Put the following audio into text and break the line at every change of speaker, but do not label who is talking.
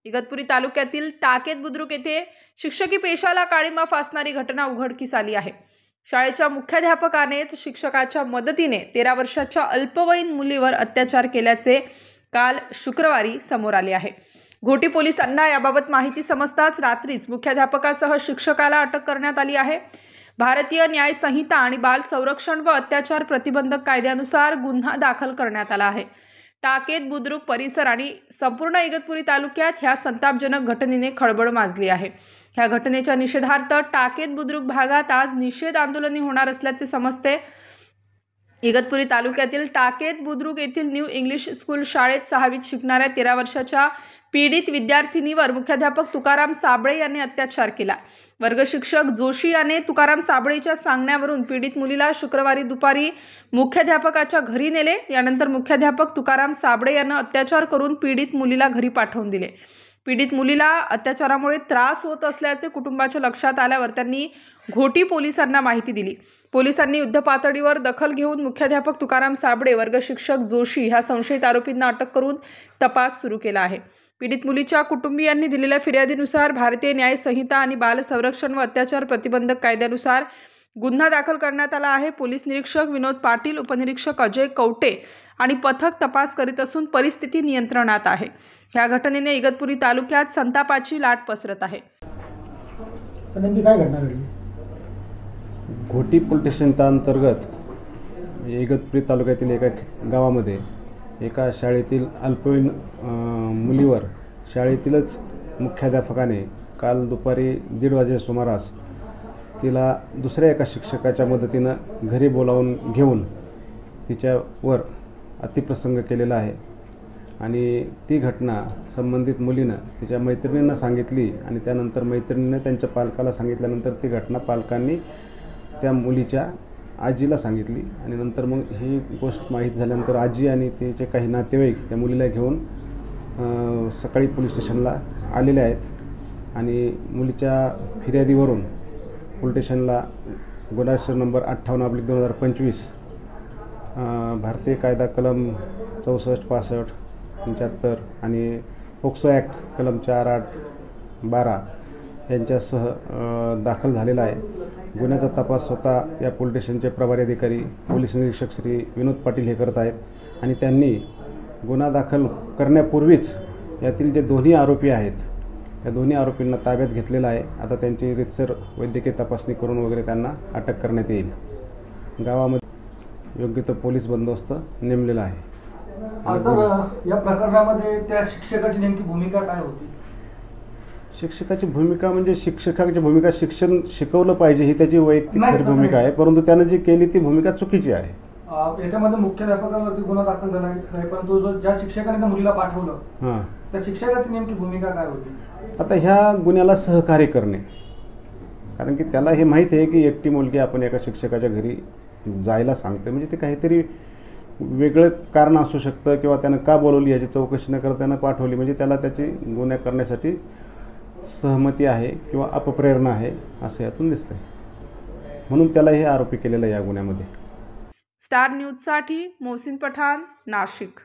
इगतपुरी तालुक्यातील टाकेत बुद्रुक येथे शिक्षकी पेशाला काळिमा फासणारी घटना उघडकीस आली आहे। शाळेच्या मुख्याध्यापकानेच शिक्षकाच्या मदतीने 13 वर्षाच्या अल्पवयीन मुलीवर अत्याचार केल्याचे काल शुक्रवारी समोर आले आहे। घोटी पोलिसांना याबाबत माहिती समजताच रात्रीच मुख्याध्यापकासह शिक्षकाला अटक करण्यात आली आहे। भारतीय न्याय संहिता आणि बाल संरक्षण व अत्याचार प्रतिबंधक कायद्यानुसार गुन्हा दाखल करण्यात आला आहे। टाकेत बुद्रुक परिसर आणि संपूर्ण इगतपुरी तालुक्यात ह्या संतापजनक घटनेने खळबळ माजली आहे। ह्या घटनेच्या निषेधार्थ टाकेत बुद्रुक भागात आज निषेध आंदोलने होणार असल्याचे समजते। इगतपुरी तालुक्यातील टाकेत बुद्रुक येथील न्यू इंग्लिश स्कूल शाळेत 6वीत शिकणाऱ्या 13 वर्षाच्या पीडित विद्यार्थिनीवर मुख्याध्यापक तुकाराम साबळे यांनी अत्याचार केला। वर्ग शिक्षक जोशी याने तुकाराम साबळेच्या सांगण्यावरून पीडित मुलीला शुक्रवारी दुपारी मुख्याध्यापकाच्या घरी नेले। यानंतर मुख्याध्यापक तुकाराम साबळे यांना अत्याचार करून पीडित मुलीला घरी पाठवून दिले। पीडित मुलीला अत्याचारामुळे त्रास होत असल्याचे कुटुंबाच्या लक्षात आल्यावर त्यांनी घोटी पोलिसांना माहिती दिली। पोलिसांनी युद्धपातळीवर दखल घेऊन मुख्याध्यापक तुकाराम साबळे, वर्ग शिक्षक जोशी ह्या संशयित आरोपींना अटक करून तपास सुरू केला आहे। पीडित मुलीच्या कुटुंबियांनी दिलेल्या फिर्यादीनुसार भारतीय न्याय संहिता आणि बाल संरक्षण व अत्याचार प्रतिबंधक कायद्यानुसार गुन्हा दाखल करण्यात आला आहे। पोलीस निरीक्षक विनोद पाटील, उपनिरीक्षक अजय कवटे आणि पथक तपास करीत असून परिस्थिती नियंत्रणात आहे। या घटनेने इगतपुरी तालुक्यात संतापाची लाट पसरत आहे।
नेमकी काय घटना घडली?
घोटी पोलीस स्टेशनच्या अंतर्गत इगतपुरी तालुक्यातील एका गावामध्ये एका शाळेतील अल्पवयीन मुलीवर शाळेतीलच मुख्याध्यापकाने काल दुपारी 1:30 वाजेच्या सुमारास तिला दुसऱ्या एका शिक्षकाच्या मदतीनं घरी बोलावून घेऊन तिच्यावर अतिप्रसंग केलेला आहे आणि ती घटना संबंधित मुलीनं तिच्या मैत्रिणींना सांगितली आणि त्यानंतर मैत्रिणीनं त्यांच्या पालकाला सांगितल्यानंतर ती घटना पालकांनी त्या मुलीच्या आजीला सांगितली आणि नंतर मग ही गोष्ट माहीत झाल्यानंतर आजी आणि तिचे काही नातेवाईक त्या मुलीला घेऊन सकाळी पोलीस स्टेशनला आलेले आहेत आणि मुलीच्या फिर्यादीवरून पोलीस स्टेशनला गुन्हा नंबर 58/2025 भारतीय कायदा कलम 64, 65, 75 आणि पोक्सो ॲक्ट कलम 4, 8, 12 यांच्यासह दाखल झालेला आहे। गुन्ह्याचा तपास स्वतः या पोलीस स्टेशनचे प्रभारी अधिकारी पोलीस निरीक्षक श्री विनोद पाटील हे करत आहेत आणि त्यांनी गुन्हा दाखल करण्यापूर्वीच यातील जे दोन्ही आरोपी आहेत त्या दोन्ही आरोपींना ताब्यात घेतलेला आहे। आता त्यांची रीतसर वैद्यकीय तपासणी करून वगैरे त्यांना अटक करण्यात येईल। गावामध्ये योग्य तो पोलीस बंदोबस्त नेमलेला आहे।
या प्रकरणामध्ये त्या शिक्षकाची नेमकी भूमिका काय होती?
शिक्षकाची भूमिका म्हणजे शिक्षकाची भूमिका शिक्षण शिकवलं पाहिजे ही त्याची वैयक्तिक खरी भूमिका आहे, परंतु त्यानं जी केली ती भूमिका चुकीची आहे।
याच्यामध्ये मुख्याध्यापकावरती गुन्हा दाखल झाला आहे, परंतु ज्या शिक्षकाने त्या मुलीला पाठवलं त्या शिक्षकाची नेमकी भूमिका काय होती?
आता ह्या गुन्ह्याला सहकार्य करणे, कारण की त्याला हे माहीत आहे की एकटी मुलगी आपण एका शिक्षकाच्या घरी जायला सांगते म्हणजे ते काहीतरी वेगळं कारण असू शकतं किंवा त्यानं का बोलवली याची चौकशी न करता त्यानं पाठवली म्हणजे त्याला त्याची गुन्हा करण्यासाठी सहमती आहे किंवा अपप्रेरणा आहे असं यातून दिसतंय, म्हणून त्याला हे आरोपी केलेलं आहे या गुन्ह्यामध्ये।
स्टार न्यूजसाठी मोहसिन पठाण, नाशिक।